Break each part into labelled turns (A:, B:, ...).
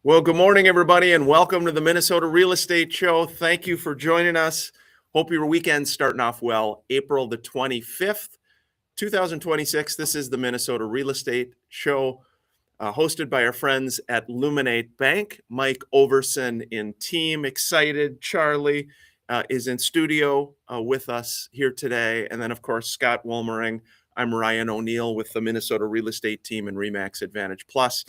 A: Well, good morning, everybody, and welcome to the Minnesota Real Estate Show. Thank you for joining us. Hope your weekend's starting off well. April the 25th, 2026. This is the Minnesota Real Estate Show, hosted by our friends at Luminate Bank. Mike Overson in team. Excited. Charlie is in studio with us here today. And then, of course, Scott Wolmering. I'm Ryan O'Neill with the Minnesota Real Estate Team and RE/MAX Advantage Plus.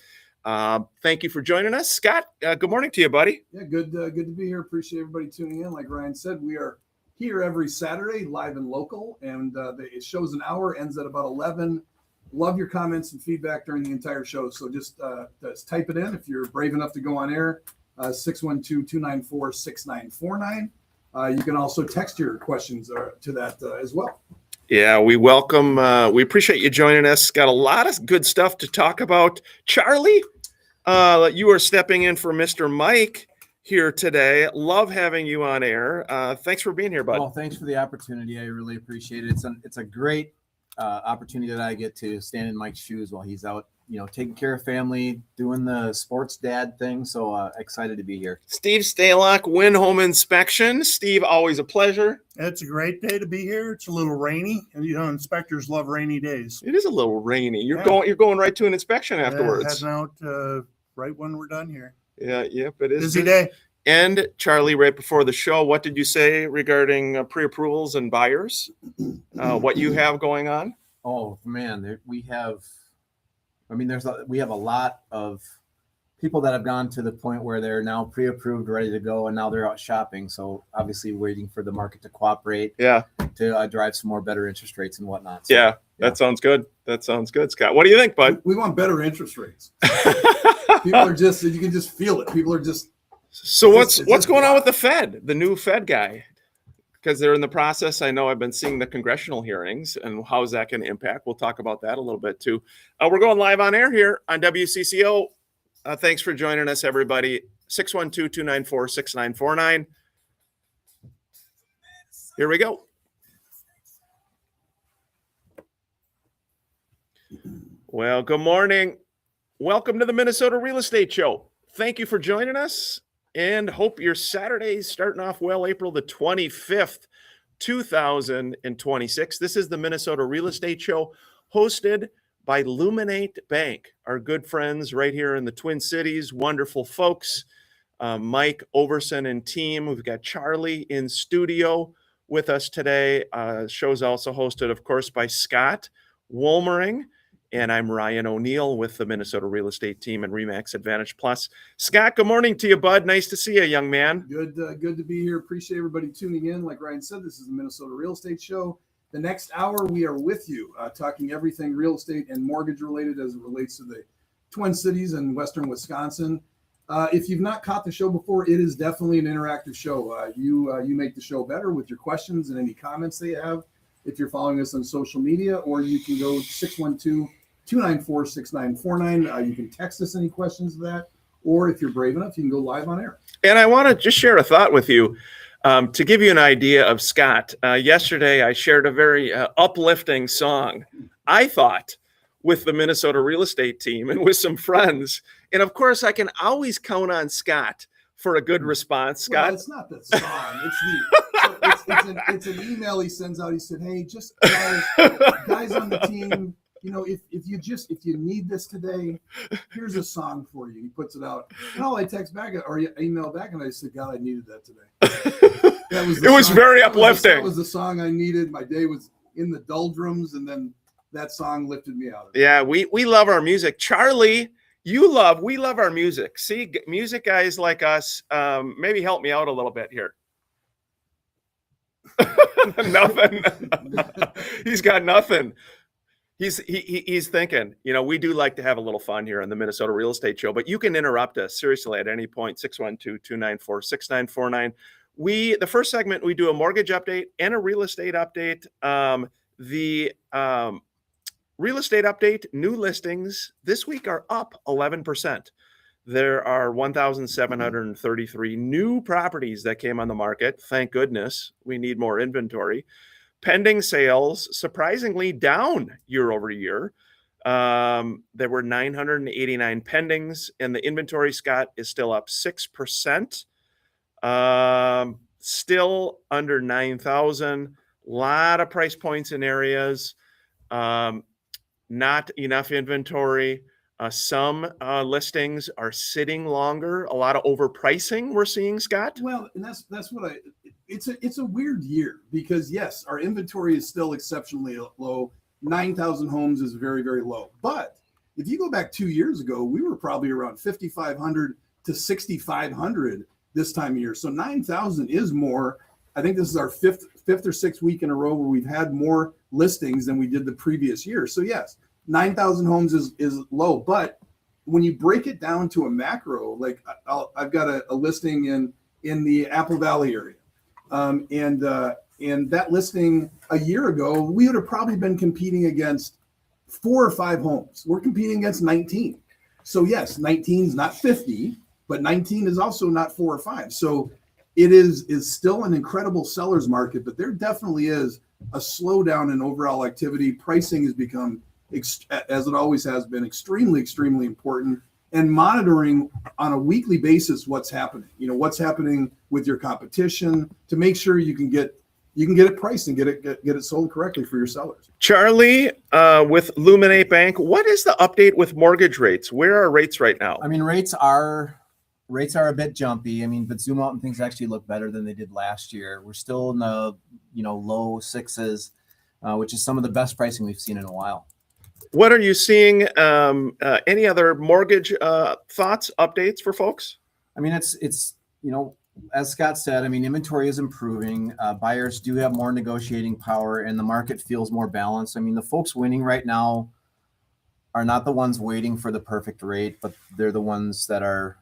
A: Thank you for joining us. Scott, good morning to you, buddy.
B: Yeah, good to be here. Appreciate everybody tuning in. Like Ryan said, we are here every Saturday, live and local, and it shows an hour, ends at about 11. Love your comments and feedback during the entire show. So just type it in if you're brave enough to go on air, 612-294-6949. You can also text your questions to that as well.
A: Yeah, we welcome, we appreciate you joining us. Got a lot of good stuff to talk about. Charlie, you are stepping in for Mr. Mike here today. Love having you on air. Thanks for being here, bud.
C: Well, thanks for the opportunity. I really appreciate it. It's a great opportunity that I get to stand in Mike's shoes while he's out, taking care of family, doing the sports dad thing. So excited to be here.
A: Steve Stalock, Win Home Inspection. Steve, always a pleasure.
D: It's a great day to be here. It's a little rainy, and inspectors love rainy days.
A: It is a little rainy. You're going right to an inspection afterwards.
D: Heading out right when we're done here.
A: Yeah, yep, it is.
D: Busy day.
A: And Charlie, right before the show, what did you say regarding pre-approvals and buyers? What you have going on?
C: Oh man, we have a lot of people that have gone to the point where they're now pre-approved, ready to go, and now they're out shopping. So obviously waiting for the market to cooperate.
A: Yeah.
C: To drive some more better interest rates and whatnot. So,
A: yeah, that sounds good. That sounds good, Scott. What do you think, bud?
B: We want better interest rates. People are you can just feel it. People are just.
A: So what's going on with the Fed, the new Fed guy? Because they're in the process. I know I've been seeing the congressional hearings, and how is that going to impact? We'll talk about that a little bit too. We're going live on air here on WCCO. Thanks for joining us, everybody. 612-294-6949. Here we go. Well, good morning. Welcome to the Minnesota Real Estate Show. Thank you for joining us, and hope your Saturday's starting off well. April the 25th, 2026. This is the Minnesota Real Estate Show, hosted by Luminate Bank, our good friends right here in the Twin Cities. Wonderful folks. Mike Overson and team. We've got Charlie in studio with us today. Show's also hosted, of course, by Scott Wolmering. And I'm Ryan O'Neill with the Minnesota Real Estate Team and RE/MAX Advantage Plus. Scott, good morning to you, bud. Nice to see you, young man.
B: Good to be here. Appreciate everybody tuning in. Like Ryan said, this is the Minnesota Real Estate Show. The next hour, we are with you, talking everything real estate and mortgage related as it relates to the Twin Cities and Western Wisconsin. If you've not caught the show before, it is definitely an interactive show. You make the show better with your questions and any comments they have. If you're following us on social media, or you can go 612-294-6949. You can text us any questions of that, or if you're brave enough, you can go live on air.
A: And I want to just share a thought with you to give you an idea of Scott. Yesterday, I shared a very uplifting song, I thought, with the Minnesota Real Estate Team and with some friends. And of course, I can always count on Scott for a good response. Scott?
B: Well, it's not the song. It's an email he sends out. He said, "Hey, just guys on the team, if you need this today, here's a song for you." He puts it out. And I text back or email back, and I said, "God, I needed that today."
A: It was very uplifting.
B: That was the song I needed. My day was in the doldrums, and then that song lifted me out of it.
A: Yeah, we love our music. Charlie, we love our music. See, music guys like us, maybe help me out a little bit here. Nothing. He's got nothing. He's thinking, we do like to have a little fun here on the Minnesota Real Estate Show, but you can interrupt us seriously at any point. 612-294-6949. The first segment, we do a mortgage update and a real estate update. The real estate update, new listings this week are up 11%. There are 1,733 new properties that came on the market. Thank goodness. We need more inventory. Pending sales, surprisingly down year over year. There were 989 pendings, and the inventory, Scott, is still up 6%. Still under 9,000. Lot of price points in areas. Not enough inventory. Some listings are sitting longer. A lot of overpricing we're seeing, Scott.
B: Well, and that's what it's a weird year because yes, our inventory is still exceptionally low. 9,000 homes is very, very low. But if you go back 2 years ago, we were probably around 5,500 to 6,500 this time of year. So 9,000 is more. I think this is our fifth or sixth week in a row where we've had more listings than we did the previous year. So yes, 9,000 homes is low. But when you break it down to a macro, like I've got a listing in the Apple Valley area. And that listing a year ago, we would have probably been competing against 4 or 5 homes. We're competing against 19. So yes, 19 is not 50, but 19 is also not 4 or 5. So it is still an incredible seller's market, but there definitely is a slowdown in overall activity. Pricing has become, as it always has been, extremely, extremely important. And monitoring on a weekly basis what's happening. What's happening with your competition to make sure you can get it priced and get it sold correctly for your sellers.
A: Charlie, with Luminate Bank, what is the update with mortgage rates? Where are rates right now?
C: I mean, rates are a bit jumpy. I mean, but zoom out and things actually look better than they did last year. We're still in the low 6s, which is some of the best pricing we've seen in a while.
A: What are you seeing? Any other mortgage thoughts, updates for folks?
C: I mean, it's as Scott said, I mean, inventory is improving. Buyers do have more negotiating power, and the market feels more balanced. I mean, the folks winning right now are not the ones waiting for the perfect rate, but they're the ones that are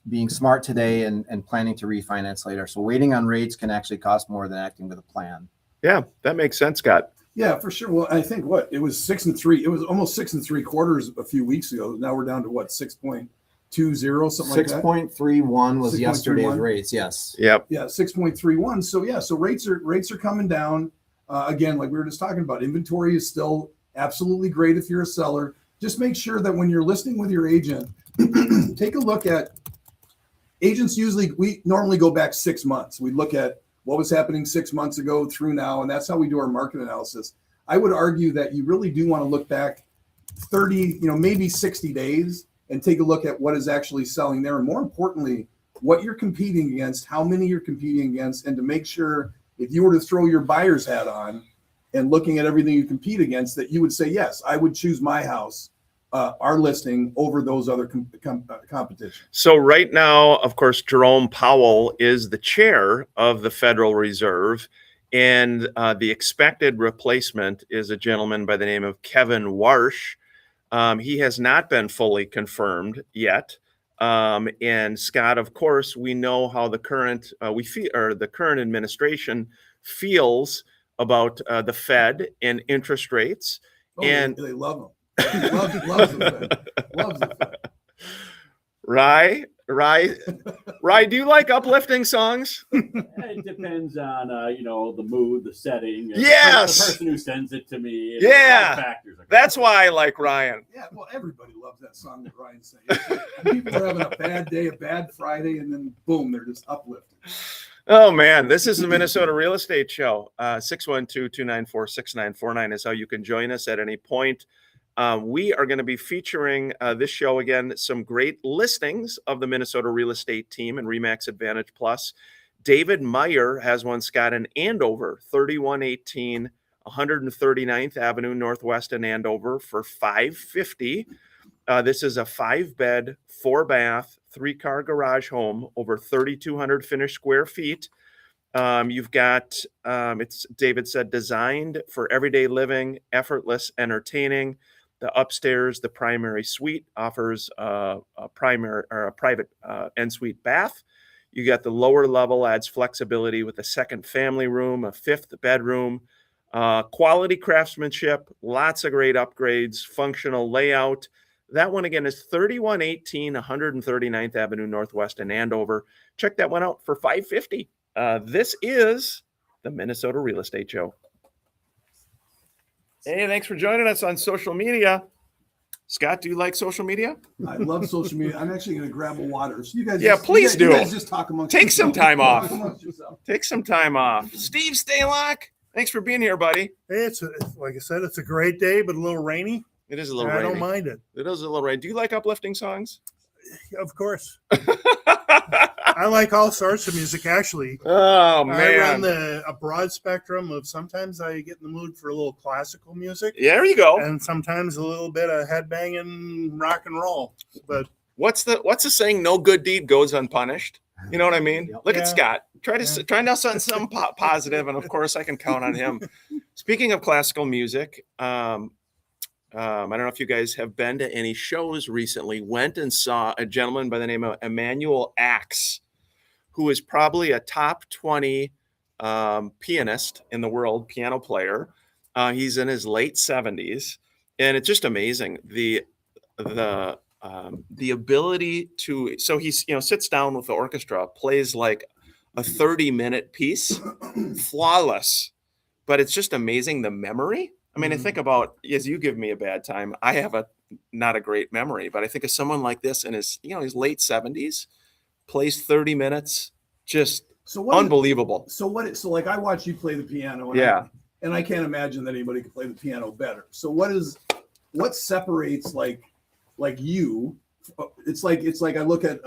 C: being smart today and planning to refinance later. So waiting on rates can actually cost more than acting with a plan.
A: Yeah, that makes sense, Scott.
B: Yeah, for sure. Well, I think it was 6 3. It was almost 6 3/4 a few weeks ago. Now we're down to 6.20, something like that.
C: 6.31 was
B: 6.31.
C: yesterday's rates. Yes.
A: Yep.
B: Yeah, 6.31. So rates are coming down. Again, like we were just talking about, inventory is still absolutely great if you're a seller. Just make sure that when you're listing with your agent, take a look at agents. We normally go back 6 months. We look at what was happening 6 months ago through now, and that's how we do our market analysis. I would argue that you really do want to look back 30, maybe 60 days and take a look at what is actually selling there. And more importantly, what you're competing against, how many you're competing against, and to make sure if you were to throw your buyer's hat on and looking at everything you compete against, that you would say, yes, I would choose my house, our listing over those other competition.
A: So right now, of course, Jerome Powell is the chair of the Federal Reserve, and the expected replacement is a gentleman by the name of Kevin Warsh. He has not been fully confirmed yet. And Scott, of course, we know how the current the current administration feels about the Fed and interest rates. And
B: they love them. Loves the Fed. Loves the Fed.
A: Rye, do you like uplifting songs?
E: It depends on the mood, the setting, and
A: Yes!
E: the person who sends it to me.
A: Yeah!
E: Factors are
A: That's why I like Ryan.
B: Yeah, well, everybody loves that song that Ryan sang. People are having a bad day, a bad Friday, and then boom, they're just uplifted.
A: Oh man, this is the Minnesota Real Estate Show. 612-294-6949 is how you can join us at any point. We are going to be featuring this show again, some great listings of the Minnesota real estate team and RE/MAX Advantage Plus. David Meyer has one, Scott, in Andover, 3118 139th Avenue Northwest in Andover for $550. This is a 5-bed, 4-bath, 3-car garage home, over 3,200 finished square feet. You've got, David said, designed for everyday living, effortless entertaining. The upstairs, the primary suite, offers a private ensuite bath. You got the lower level, adds flexibility with a second family room, a 5th bedroom, quality craftsmanship, lots of great upgrades, functional layout. That one again is 3118 139th Avenue Northwest in Andover. Check that one out for $550. This is the Minnesota Real Estate Show. Hey, thanks for joining us on social media. Scott, do you like social media?
B: I love social media. I'm actually going to grab a water. So you guys,
A: Yeah, please do.
B: You guys just talk amongst
A: Take some
B: yourselves.
A: time off.
B: Talk amongst yourselves.
A: Take some time off. Steve Stalock, thanks for being here, buddy.
D: It's like I said, it's a great day, but a little rainy.
A: It is a little
D: I
A: rainy.
D: don't mind it.
A: It is a little rainy. Do you like uplifting songs?
D: Of course. I like all sorts of music, actually.
A: Oh
D: I run
A: man.
D: a broad spectrum of, sometimes I get in the mood for a little classical music
A: Yeah, there you go.
D: and sometimes a little bit of headbanging rock and roll. But
A: What's the saying? No good deed goes unpunished. You know what I mean?
C: Yep.
A: Look at
D: Yeah.
A: Scott. Try now some positive, and of course I can count on him. Speaking of classical music, I don't know if you guys have been to any shows recently. Went and saw a gentleman by the name of Emmanuel Axe, who is probably a top 20 pianist in the world, piano player. He's in his late 70s, and it's just amazing the ability to. So he's sits down with the orchestra, plays like a 30-minute piece, flawless, but it's just amazing the memory. I mean, I think about, as you give me a bad time, I have not a great memory, but I think of someone like this in his late 70s, plays 30 minutes, just
B: So what?
A: unbelievable.
B: So like I watch you play the piano. And
A: Yeah.
B: and I can't imagine that anybody could play the piano better. So what separates like you? It's like I look at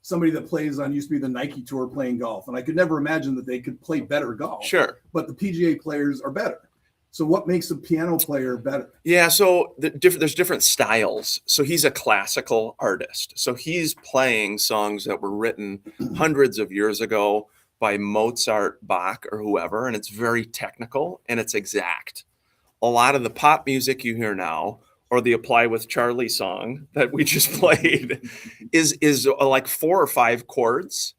B: somebody that used to be the Nike Tour playing golf, and I could never imagine that they could play better golf.
A: Sure.
B: But the PGA players are better. So what makes a piano player better?
A: Yeah, so there's different styles. So he's a classical artist. So he's playing songs that were written hundreds of years ago by Mozart, Bach, or whoever, and it's very technical and it's exact. A lot of the pop music you hear now, or the Apply with Charlie song that we just played, is like 4 or 5 chords,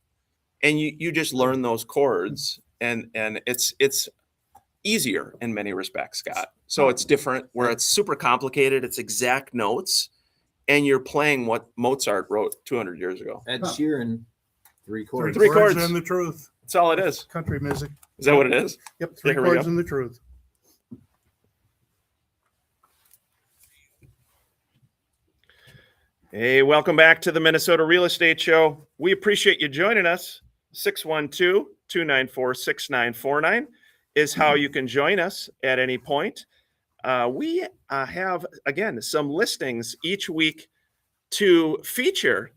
A: and you just learn those chords, and it's easier in many respects, Scott. So it's different where it's super complicated. It's exact notes, and you're playing what Mozart wrote 200 years ago.
C: Ed Sheeran, 3 chords.
A: Three chords.
D: and the truth.
A: That's all it is.
D: Country music.
A: Is that what it is?
D: Yep, 3
A: here we
D: chords
A: go.
D: and the truth.
A: Hey, welcome back to the Minnesota Real Estate Show. We appreciate you joining us. 612-294-6949 is how you can join us at any point. We have, again, some listings each week to feature.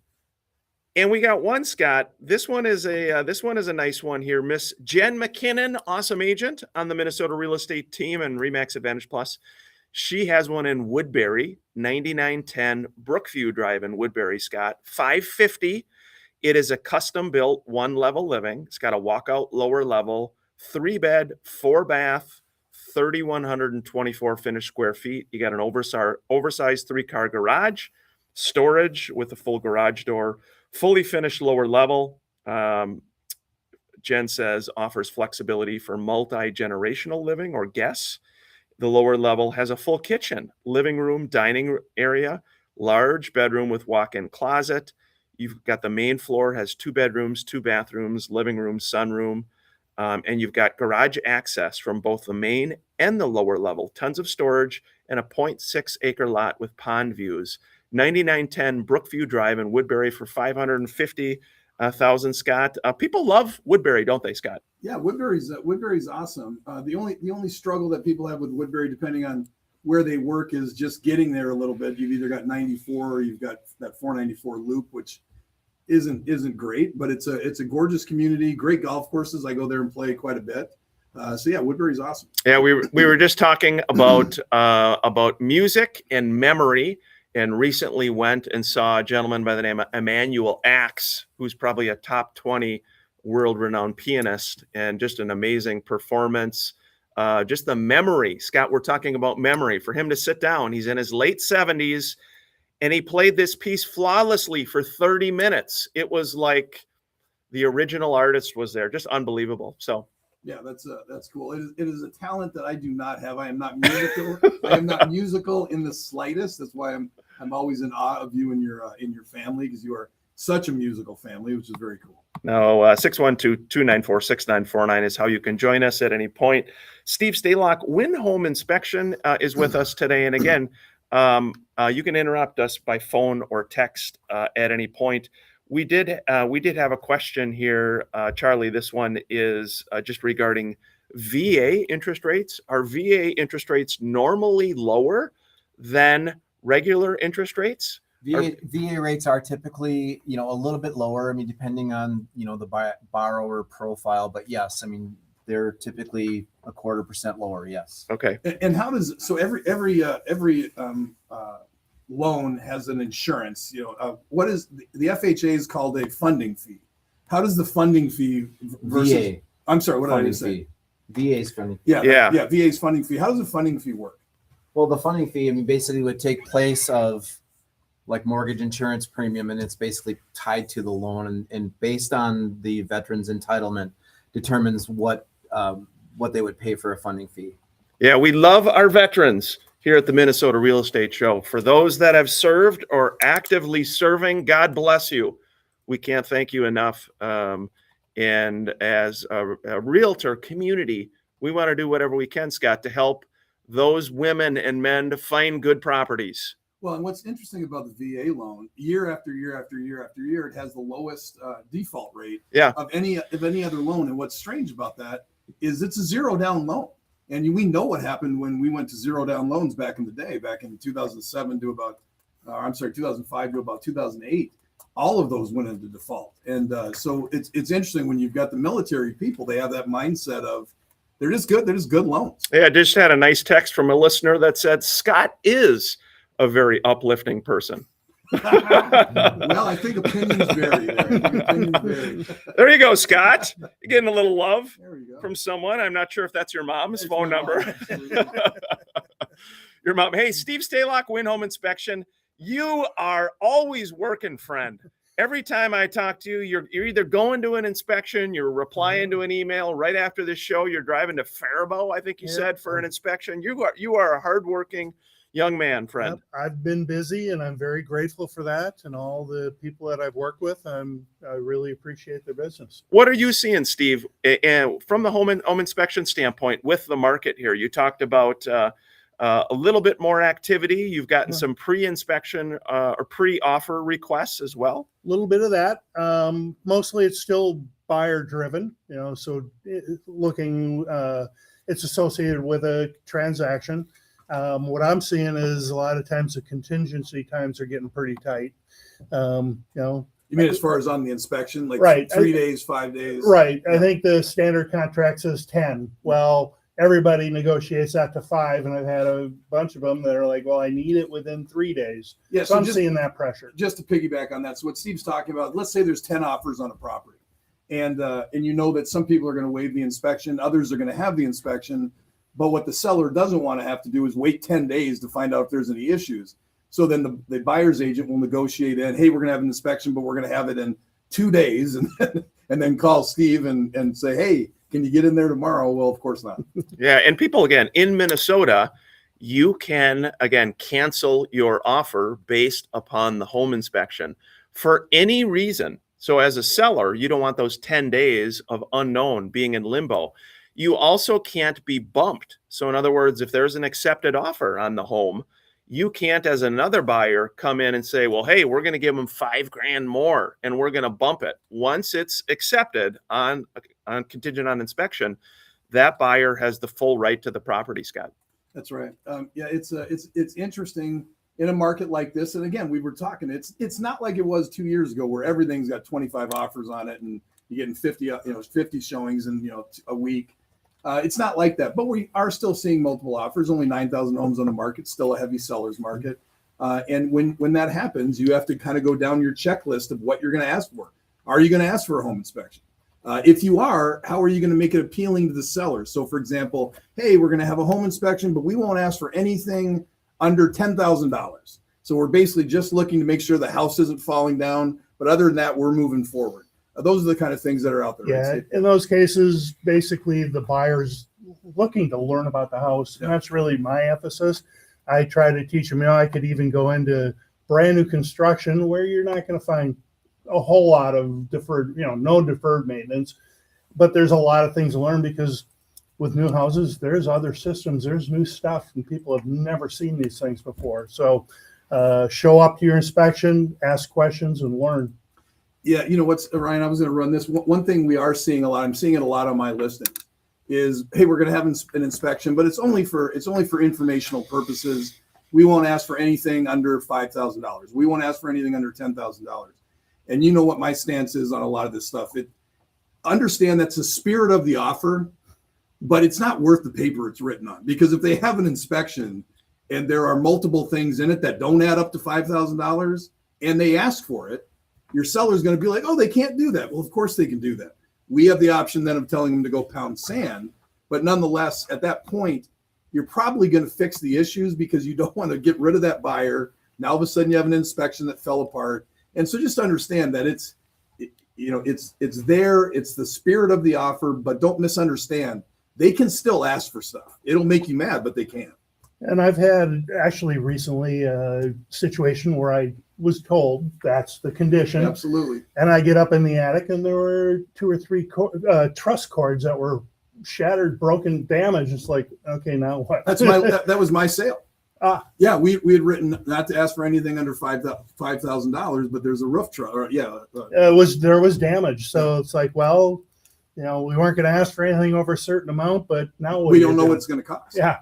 A: And we got one, Scott. This one is a nice one here. Miss Jen McKinnon, awesome agent on the Minnesota Real Estate team and Remax Advantage Plus. She has one in Woodbury, 9910 Brookview Drive in Woodbury, Scott. $550. It is a custom-built one-level living. It's got a walkout lower level, 3-bed, 4-bath, 3,124 finished square feet. You got an oversized 3-car garage, storage with a full garage door, fully finished lower level. Jen says offers flexibility for multi-generational living or guests. The lower level has a full kitchen, living room, dining area, large bedroom with walk-in closet. You've got the main floor has 2 bedrooms, 2 bathrooms, living room, sunroom, and you've got garage access from both the main and the lower level. Tons of storage and a 0.6 acre lot with pond views. 9910 Brookview Drive in Woodbury for $550,000. Scott, people love Woodbury, don't they, Scott?
B: Yeah, Woodbury's awesome. The only struggle that people have with Woodbury, depending on where they work, is just getting there a little bit. You've either got 94 or you've got that 494 loop, which isn't great, but it's a gorgeous community, great golf courses. I go there and play quite a bit. So yeah, Woodbury's awesome.
A: Yeah, we were just talking about music and memory, and recently went and saw a gentleman by the name of Emmanuel Axe, who's probably a top 20 world-renowned pianist, and just an amazing performance. Just the memory, Scott, we're talking about memory. For him to sit down, he's in his late 70s, and he played this piece flawlessly for 30 minutes. It was like the original artist was there. Just unbelievable. So
B: Yeah, that's cool. It is a talent that I do not have. I am not musical. I am not musical in the slightest. That's why I'm always in awe of you and your family, because you are such a musical family, which is very cool.
A: no, 612-294-6949 is how you can join us at any point. Steve Stalock, Win Home Inspection is with us today. And again, You can interrupt us by phone or text at any point. We did have a question here, Charlie. This one is just regarding VA interest rates. Are VA interest rates normally lower than regular interest rates?
C: VA rates are typically, a little bit lower. I mean, depending on, the borrower profile, but yes, I mean, they're typically 0.25% lower. Yes.
A: Okay.
B: And how does so every loan has an insurance? What is the FHA is called a funding fee? How does the funding fee versus?
C: VA.
B: I'm sorry, what did I
C: funding
B: just say?
C: fee. VA's funding.
B: Yeah. VA's funding fee. How does the funding fee work?
C: Well, the funding fee, I mean, basically would take place of like mortgage insurance premium, and it's basically tied to the loan, and based on the veteran's entitlement determines what they would pay for a funding fee.
A: Yeah, we love our veterans here at the Minnesota Real Estate Show. For those that have served or actively serving, God bless you. We can't thank you enough. And as a realtor community, we want to do whatever we can, Scott, to help those women and men to find good properties.
B: Well, and what's interesting about the VA loan, year after year after year after year, it has the lowest default rate of any other loan. And what's strange about that is it's a zero down loan. And we know what happened when we went to zero down loans back in the day, back in 2007 to about, 2005 to about 2008. All of those went into default. And so it's interesting when you've got the military people, they have that mindset of they're just good loans.
A: Yeah, I just had a nice text from a listener that said Scott is a very uplifting person.
B: Well, I think opinions vary there.
A: There you go, Scott. You're getting a little love
B: There we go.
A: from someone. I'm not sure if that's your mom's
B: It's
A: phone
B: my mom,
A: number.
B: absolutely.
A: Your mom. Hey, Steve Stalock, Win Home Inspection. You are always working, friend. Every time I talk to you, you're either going to an inspection, you're replying to an email right after the show, you're driving to Faribault, I think you said, for an inspection. You are a hardworking young man, friend.
D: Yep, I've been busy, and I'm very grateful for that. And all the people that I've worked with, I really appreciate their business.
A: What are you seeing, Steve, from the home inspection standpoint with the market here? You talked about a little bit more activity. You've gotten some pre-inspection or pre-offer requests as well.
D: A little bit of that. Mostly it's still buyer driven, so it's associated with a transaction. What I'm seeing is a lot of times the contingency times are getting pretty tight.
B: You mean as far as on the inspection, like
D: right.
B: 3 days, 5 days?
D: Right. I think the standard contract says 10. Well, everybody negotiates that to 5, and I've had a bunch of them that are like, well, I need it within 3 days.
B: Yeah,
D: so I'm seeing that pressure.
B: Just to piggyback on that, so what Steve's talking about, let's say there's 10 offers on a property, and you know that some people are going to waive the inspection, others are going to have the inspection, but what the seller doesn't want to have to do is wait 10 days to find out if there's any issues. So then the buyer's agent will negotiate in, hey, we're going to have an inspection, but we're going to have it in 2 days, and then call Steve and say, hey, can you get in there tomorrow? Well, of course not.
A: Yeah, and people, again, in Minnesota, you can, again, cancel your offer based upon the home inspection for any reason. So as a seller, you don't want those 10 days of unknown being in limbo. You also can't be bumped. So in other words, if there's an accepted offer on the home, you can't, as another buyer, come in and say, well, hey, we're going to give them $5,000 more and we're going to bump it. Once it's accepted on contingent on inspection, that buyer has the full right to the property, Scott.
B: That's right. Yeah, it's interesting in a market like this. And again, we were talking, it's not like it was 2 years ago where everything's got 25 offers on it and you're getting 50 showings in, a week. It's not like that, but we are still seeing multiple offers, only 9,000 homes on the market, still a heavy seller's market. And when that happens, you have to kind of go down your checklist of what you're going to ask for. Are you going to ask for a home inspection? If you are, how are you going to make it appealing to the seller? So for example, hey, we're going to have a home inspection, but we won't ask for anything under $10,000. So we're basically just looking to make sure the house isn't falling down. But other than that, we're moving forward. Those are the kind of things that are out there.
D: Yeah,
B: right?
D: in those cases, basically the buyer's looking to learn about the house. And that's really my emphasis. I try to teach them, I could even go into brand new construction where you're not going to find a whole lot of deferred, no deferred maintenance, but there's a lot of things to learn because with new houses, there's other systems, there's new stuff, and people have never seen these things before. So show up to your inspection, ask questions, and learn.
B: Yeah, you know what's, Ryan, I was going to run this. One thing we are seeing a lot, I'm seeing it a lot on my listings, is, hey, we're going to have an inspection, but it's only for informational purposes. We won't ask for anything under $5,000. We won't ask for anything under $10,000. And you know what my stance is on a lot of this stuff. Understand that's the spirit of the offer, but it's not worth the paper it's written on. Because if they have an inspection and there are multiple things in it that don't add up to $5,000 and they ask for it, your seller's going to be like, oh, they can't do that. Well, of course they can do that. We have the option then of telling them to go pound sand. But nonetheless, at that point, you're probably going to fix the issues because you don't want to get rid of that buyer. Now all of a sudden you have an inspection that fell apart. And so just understand that it's there, it's the spirit of the offer, but don't misunderstand. They can still ask for stuff. It'll make you mad, but they can.
D: And I've had actually recently a situation where I was told that's the condition.
B: Absolutely.
D: And I get up in the attic and there were 2 or 3 truss cords that were shattered, broken, damaged. It's like, okay, now what?
B: That was my sale. Yeah, we had written not to ask for anything under $5,000, but there's a roof truss.
D: There was damage. So it's like, well, we weren't going to ask for anything over a certain amount, but now
B: we don't know what it's going to cost.
D: Yeah.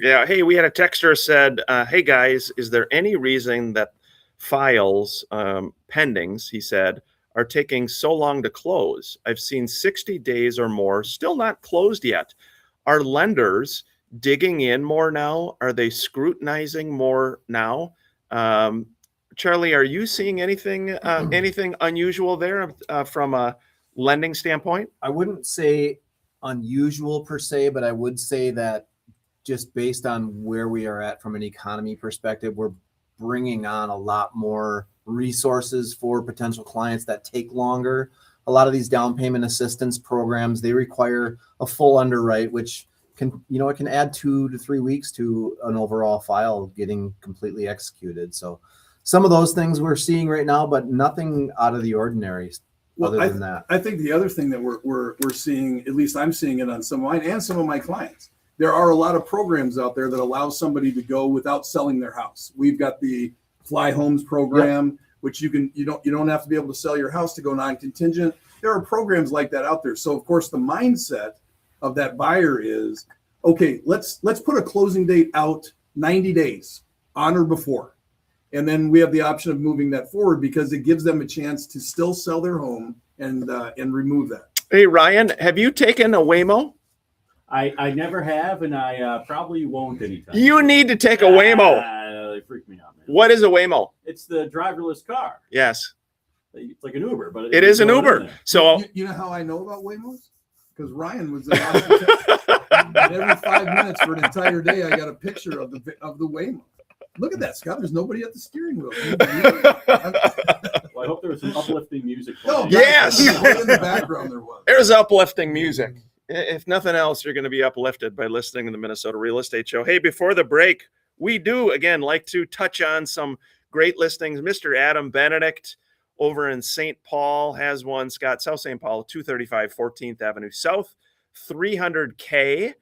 A: Yeah. Hey, we had a texter said, hey guys, is there any reason that files, pendings, he said, are taking so long to close? I've seen 60 days or more, still not closed yet. Are lenders digging in more now? Are they scrutinizing more now? Charlie, are you seeing anything unusual there from a lending standpoint?
C: I wouldn't say unusual per se, but I would say that just based on where we are at from an economy perspective, we're bringing on a lot more resources for potential clients that take longer. A lot of these down payment assistance programs, they require a full underwrite, which it can add 2 to 3 weeks to an overall file getting completely executed. So some of those things we're seeing right now, but nothing out of the ordinary other than that.
B: I think the other thing that we're seeing, at least I'm seeing it on some of mine and some of my clients, there are a lot of programs out there that allow somebody to go without selling their house. We've got the Fly Homes program, which you don't have to be able to sell your house to go non-contingent. There are programs like that out there. So of course the mindset of that buyer is, okay, let's put a closing date out 90 days on or before. And then we have the option of moving that forward because it gives them a chance to still sell their home and remove that.
A: Hey, Ryan, have you taken a Waymo?
E: I never have, and I probably won't anytime.
A: You need to take a Waymo.
E: They freak me out, man.
A: What is a Waymo?
E: It's the driverless car.
A: Yes.
E: It's like an Uber, but
A: it is an Uber. So
B: you know how I know about Waymos? Because Ryan was there. And every 5 minutes for an entire day, I got a picture of the Waymo. Look at that, Scott. There's nobody at the steering wheel.
E: Well, I hope there was some uplifting music.
B: Oh,
A: yes.
B: In the background there was.
A: There's uplifting music. If nothing else, you're going to be uplifted by listening to the Minnesota Real Estate Show. Hey, before the break, we do, again, like to touch on some great listings. Mr. Adam Benedict over in St. Paul has one. Scott, South St. Paul, 235 14th Avenue South, $300K.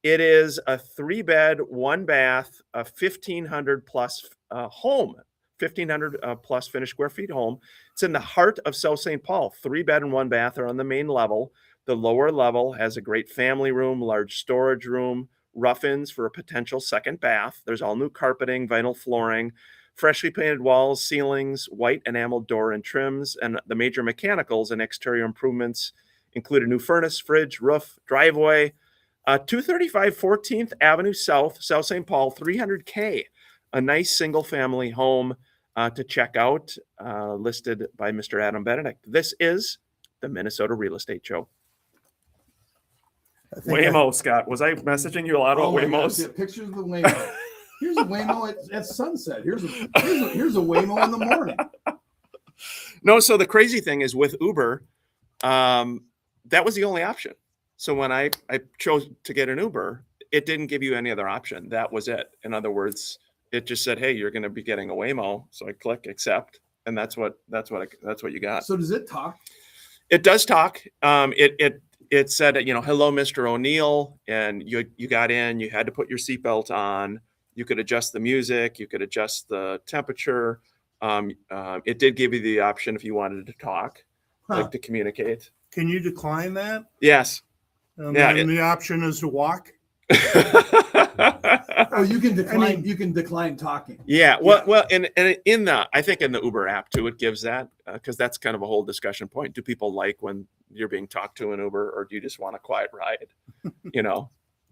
A: It is a 3-bed, 1-bath, a 1,500 plus home, 1,500 plus finished square feet home. It's in the heart of South St. Paul. 3-bed and 1-bath are on the main level. The lower level has a great family room, large storage room, rough-ins for a potential second bath. There's all new carpeting, vinyl flooring, freshly painted walls, ceilings, white enameled door and trims, and the major mechanicals and exterior improvements include a new furnace, fridge, roof, driveway. 235 14th Avenue South, South St. Paul, $300K. A nice single-family home to check out, listed by Mr. Adam Benedict. This is the Minnesota Real Estate Show. Waymo, Scott. Was I messaging you a lot about Waymos?
B: Yeah, pictures of the Waymo. Here's a Waymo at sunset. Here's a Waymo in the morning.
A: No, so the crazy thing is with Uber, that was the only option. So when I chose to get an Uber, it didn't give you any other option. That was it. In other words, it just said, "Hey, you're going to be getting a Waymo." So I click accept, and that's what you got.
B: So does it talk?
A: It does talk. it said, hello, Mr. O'Neill, and you got in, you had to put your seatbelt on, you could adjust the music, you could adjust the temperature. It did give you the option if you wanted to talk,
B: Huh.
A: like to communicate.
D: Can you decline that?
A: Yes.
D: And
A: Yeah,
D: then the option is to walk.
B: Oh, you can decline. You can decline talking.
A: Yeah, well, and I think in the Uber app too, it gives that because that's kind of a whole discussion point. Do people like when you're being talked to in Uber, or do you just want a quiet ride?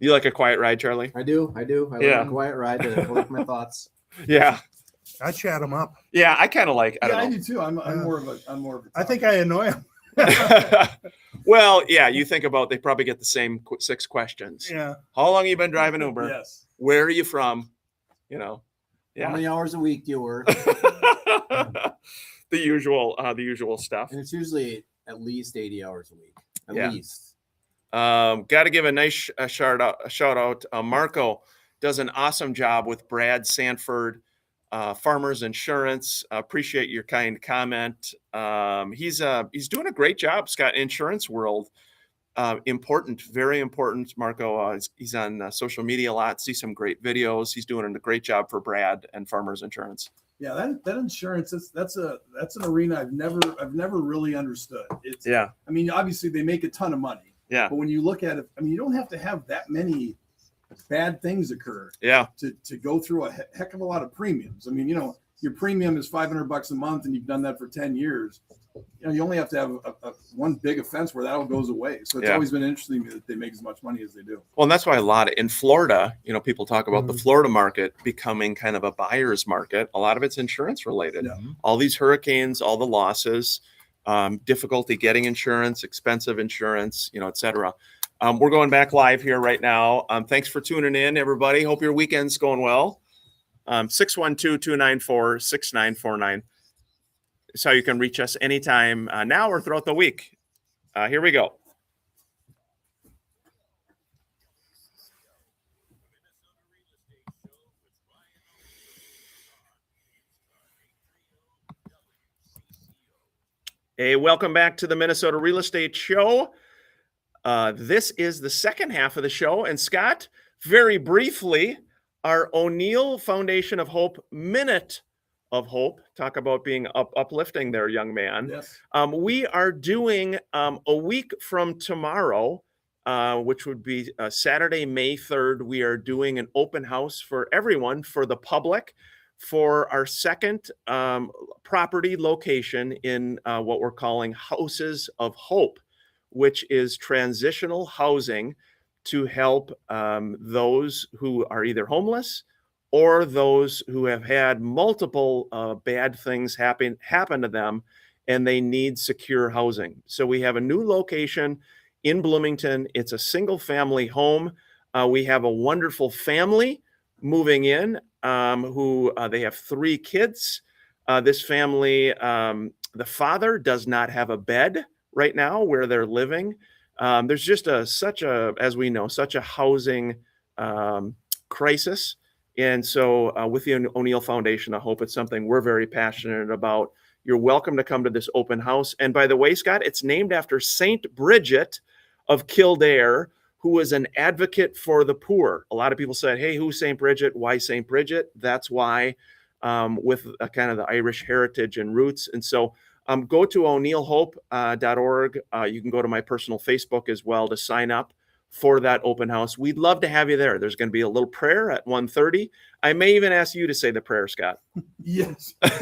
A: You like a quiet ride, Charlie?
C: I do. I
A: Yeah.
C: like a quiet ride to collect my thoughts.
A: Yeah,
D: I chat them up.
A: yeah. I kind of like. I
B: Yeah, I
A: don't
B: do too. I'm more of a.
D: I think I annoy them.
A: know. Well, yeah. You think about they probably get the same 6 questions.
D: Yeah.
A: How long you been driving Uber?
B: Yes.
A: Where are you from?
C: How
A: Yeah.
C: many hours a week do you work?
A: the usual stuff.
C: And it's usually at least 80 hours a week. At
A: Yeah.
C: least.
A: Got to give a nice shout out. Marco does an awesome job with Brad Sanford, Farmers Insurance. Appreciate your kind comment. He's doing a great job, Scott. Insurance world, important, very important. Marco, he's on social media a lot. See some great videos. He's doing a great job for Brad and Farmers Insurance.
B: Yeah, that insurance that's an arena I've never really understood. It's
A: Yeah,
B: I mean, obviously they make a ton of money.
A: yeah,
B: But when you look at it, I mean, you don't have to have that many bad things occur
A: yeah,
B: to go through a heck of a lot of premiums. I mean, your premium is $500 a month and you've done that for 10 years. You only have to have a one big offense where that all goes away. So it's
A: Yeah.
B: always been interesting to me that they make as much money as they do.
A: Well, and that's why in Florida, people talk about the Florida market becoming kind of a buyer's market. A lot of it's insurance related.
B: Yeah.
A: All these hurricanes, all the losses, difficulty getting insurance, expensive insurance, et cetera. We're going back live here right now. Thanks for tuning in, everybody. Hope your weekend's going well. 612-294-6949 is how you can reach us anytime now or throughout the week. Here we go. Hey, welcome back to the Minnesota Real Estate Show. This is the second half of the show. And Scott, very briefly, our O'Neill Foundation of Hope Minute of Hope. Talk about being uplifting there, young man.
B: Yes.
A: We are doing a week from tomorrow, which would be Saturday, May 3rd. We are doing an open house for everyone, for the public, for our second property location in what we're calling Houses of Hope, which is transitional housing to help those who are either homeless or those who have had multiple bad things happen to them and they need secure housing. So we have a new location in Bloomington. It's a single family home. We have a wonderful family moving in who they have 3 kids. This family, the father does not have a bed right now where they're living. There's just such a housing crisis. And so with the O'Neill Foundation, I hope it's something we're very passionate about. You're welcome to come to this open house. And by the way, Scott, it's named after St. Bridget of Kildare, who was an advocate for the poor. A lot of people said, hey, who's St. Bridget? Why St. Bridget? That's why, with kind of the Irish heritage and roots. And so go to o'neillhope.org. You can go to my personal Facebook as well to sign up for that open house. We'd love to have you there. There's going to be a little prayer at 1:30. I may even ask you to say the prayer, Scott.
B: Yes. Please.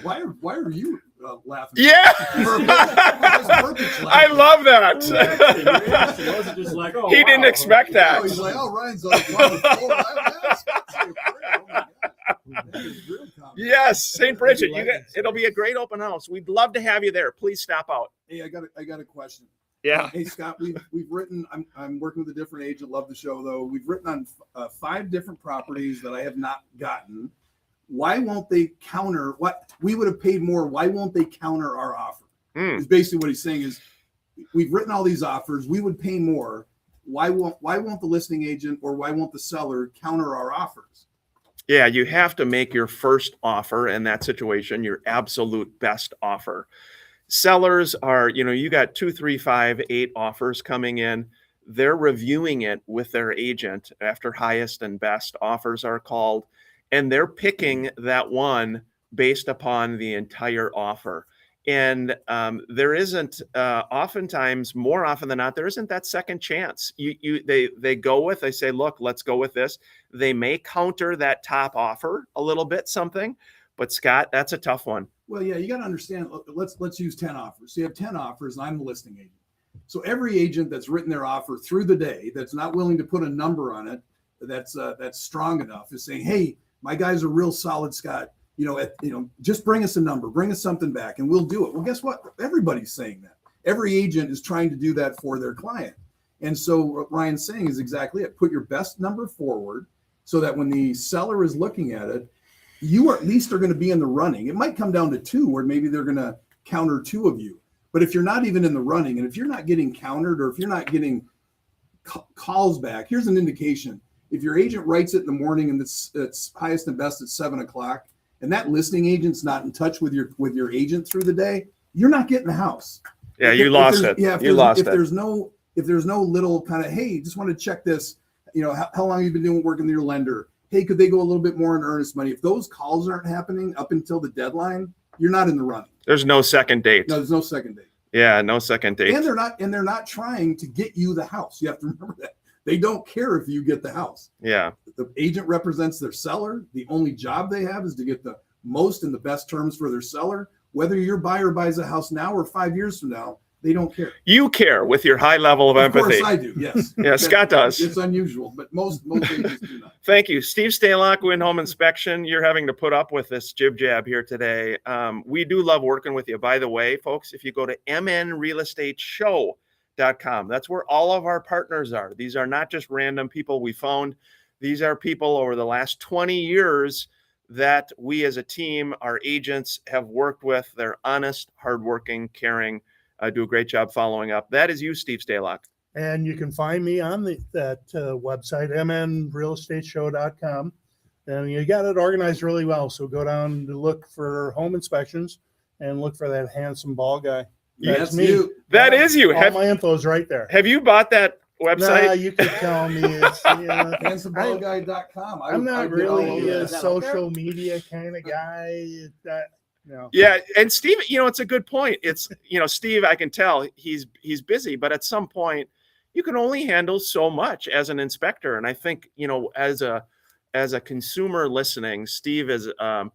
B: Why are you laughing?
A: Yeah. I love that.
E: It wasn't just like, oh,
A: He didn't
E: wow.
A: expect that.
B: Oh, he's like, oh, Ryan's like, wonderful. That is real comment.
A: Yes, St. Bridget. It'll be a great open house. We'd love to have you there. Please stop out.
B: Hey, I got a question.
A: Yeah.
B: Hey, Scott, we've written. I'm working with a different agent. Love the show though. We've written on 5 different properties that I have not gotten. Why won't they counter what we would have paid more? Why won't they counter our offer? Is basically what he's saying is we've written all these offers. We would pay more. Why won't the listing agent or why won't the seller counter our offers?
A: Yeah, you have to make your first offer in that situation your absolute best offer. sellers are, you got 2, 3, 5, 8 offers coming in. They're reviewing it with their agent after highest and best offers are called, and they're picking that one based upon the entire offer. And there isn't oftentimes, more often than not, there isn't that second chance. They say, look, let's go with this. They may counter that top offer a little bit, something, but Scott, that's a tough one.
B: Well, yeah, you got to understand. Let's use 10 offers. So you have 10 offers, and I'm the listing agent. So every agent that's written their offer through the day, that's not willing to put a number on it, that's strong enough, is saying, hey, my guys are real solid, Scott. Just bring us a number, bring us something back, and we'll do it. Well, guess what? Everybody's saying that. Every agent is trying to do that for their client. And so what Ryan's saying is exactly it. Put your best number forward so that when the seller is looking at it, you at least are going to be in the running. It might come down to 2, where maybe they're going to counter 2 of you. But if you're not even in the running, and if you're not getting countered, or if you're not getting calls back, here's an indication. If your agent writes it in the morning and it's highest and best at 7 o'clock, and that listing agent's not in touch with your agent through the day, you're not getting the house.
A: Yeah, you lost it.
B: Yeah, if there's no little kind of, hey, just want to check this, how long have you been working with your lender? Hey, could they go a little bit more in earnest money? If those calls aren't happening up until the deadline, you're not in the running.
A: There's no second date.
B: No, there's no second date.
A: Yeah, no second date.
B: And they're not trying to get you the house. You have to remember that. They don't care if you get the house.
A: Yeah.
B: The agent represents their seller. The only job they have is to get the most and the best terms for their seller. Whether your buyer buys a house now or 5 years from now, they don't care.
A: You care with your high level of empathy.
B: Of course I do, yes.
A: Yeah, Scott does.
B: It's unusual, but most agents do not.
A: Thank you. Steve Stalock, Win Home Inspection. You're having to put up with this jib jab here today. We do love working with you. By the way, folks, if you go to mnrealestateshow.com, that's where all of our partners are. These are not just random people we found. These are people over the last 20 years that we as a team, our agents, have worked with. They're honest, hardworking, caring, do a great job following up. That is you, Steve Stalock.
D: And you can find me on that website, mnrealestateshow.com. And you got it organized really well. So go down to look for home inspections and look for that handsome ball guy. That's me.
B: You.
A: That is you.
D: All my info is right there.
A: Have you bought that website?
D: Nah, you could tell me. It's,
B: handsomeballguy.com.
D: I'm not really a social media kind of guy.
A: Yeah, and Steve, it's a good point. It's, Steve, I can tell he's busy, but at some point you can only handle so much as an inspector. And I think, as a consumer listening, Steve is an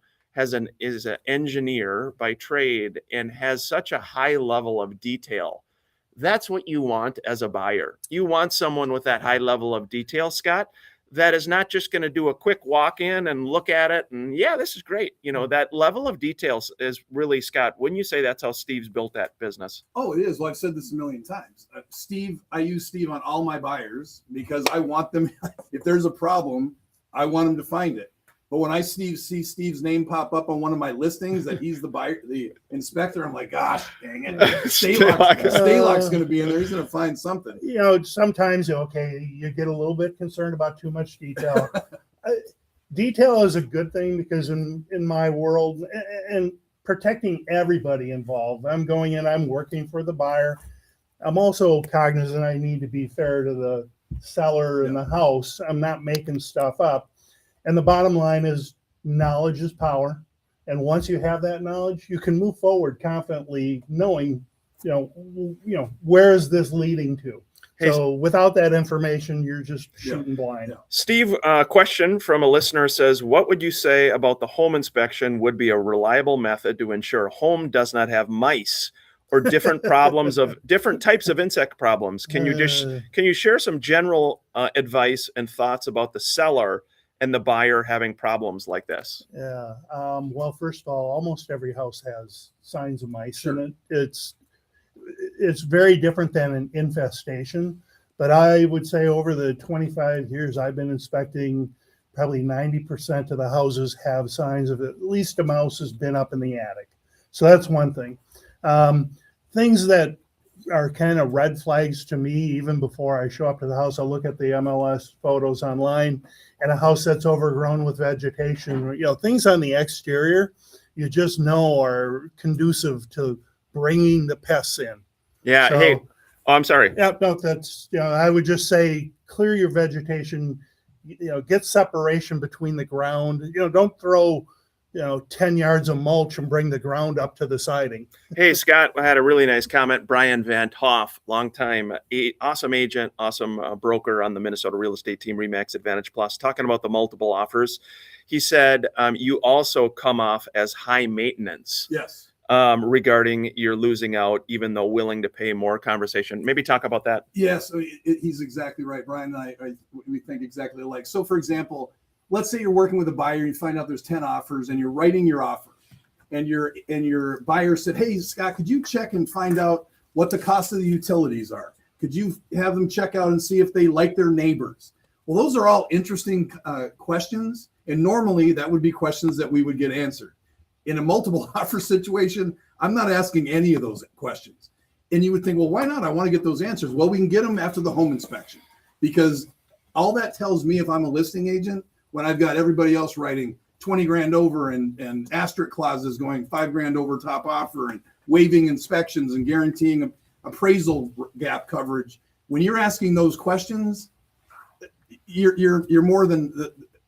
A: engineer by trade and has such a high level of detail. That's what you want as a buyer. You want someone with that high level of detail, Scott, that is not just going to do a quick walk in and look at it and, yeah, this is great. That level of details is really, Scott, wouldn't you say that's how Steve's built that business?
B: Oh, it is. Well, I've said this a million times. I use Steve on all my buyers because I want them, if there's a problem, I want them to find it. But when I see Steve's name pop up on one of my listings that he's the buyer, the inspector, I'm like, gosh, dang it. Stalock's going to be in there. He's going to find something.
D: Sometimes, you get a little bit concerned about too much detail. Detail is a good thing because in my world and protecting everybody involved, I'm going in, I'm working for the buyer. I'm also cognizant I need to be fair to the seller in the house. I'm not making stuff up. And the bottom line is knowledge is power. And once you have that knowledge, you can move forward confidently knowing, where is this leading to?
A: Hey,
D: so without that information, you're just shooting blind.
B: Yeah.
A: Steve, question from a listener says, what would you say about the home inspection would be a reliable method to ensure a home does not have mice or different different types of insect problems? Can you share some general advice and thoughts about the seller and the buyer having problems like this?
D: Yeah. Well, first of all, almost every house has signs of mice,
B: Sure.
D: and it's very different than an infestation. But I would say over the 25 years I've been inspecting, probably 90% of the houses have signs of at least a mouse has been up in the attic. So that's one thing. Things that are kind of red flags to me, even before I show up to the house, I'll look at the MLS photos online, and a house that's overgrown with vegetation, things on the exterior, you just know are conducive to bringing the pests in.
A: Yeah.
D: So-
A: Hey, oh, I'm sorry.
D: Yeah, no, that's, I would just say clear your vegetation, get separation between the ground, don't throw, 10 yards of mulch and bring the ground up to the siding.
A: Hey, Scott, I had a really nice comment. Brian Van Hoff, longtime awesome agent, awesome broker on the Minnesota real estate team, Remax Advantage Plus, talking about the multiple offers. He said you also come off as high maintenance
B: Yes.
A: regarding you're losing out, even though willing to pay more. Conversation. Maybe talk about that.
B: Yes, he's exactly right. Brian and we think exactly alike. So, for example, let's say you're working with a buyer, you find out there's 10 offers, and you're writing your offer, and your buyer said, "Hey, Scott, could you check and find out what the cost of the utilities are? Could you have them check out and see if they like their neighbors?" Well, those are all interesting questions, and normally that would be questions that we would get answered. In a multiple offer situation, I'm not asking any of those questions. And you would think, well, why not? I want to get those answers. Well, we can get them after the home inspection, because all that tells me, if I'm a listing agent, when I've got everybody else writing 20 grand over and asterisk clauses going 5 grand over top offer and waiving inspections and guaranteeing appraisal gap coverage, when you're asking those questions, you're more than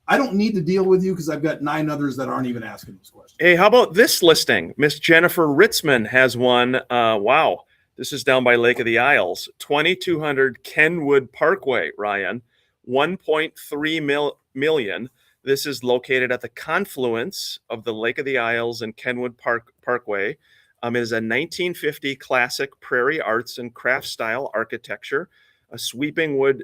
B: I don't need to deal with you, because I've got 9 others that aren't even asking those questions.
A: Hey, how about this listing? Miss Jennifer Ritzman has one. Wow. This is down by Lake of the Isles, 2200 Kenwood Parkway, Ryan, 1.3 million. This is located at the confluence of the Lake of the Isles and Kenwood Parkway. It is a 1950 classic prairie arts and craft style architecture, a sweeping wood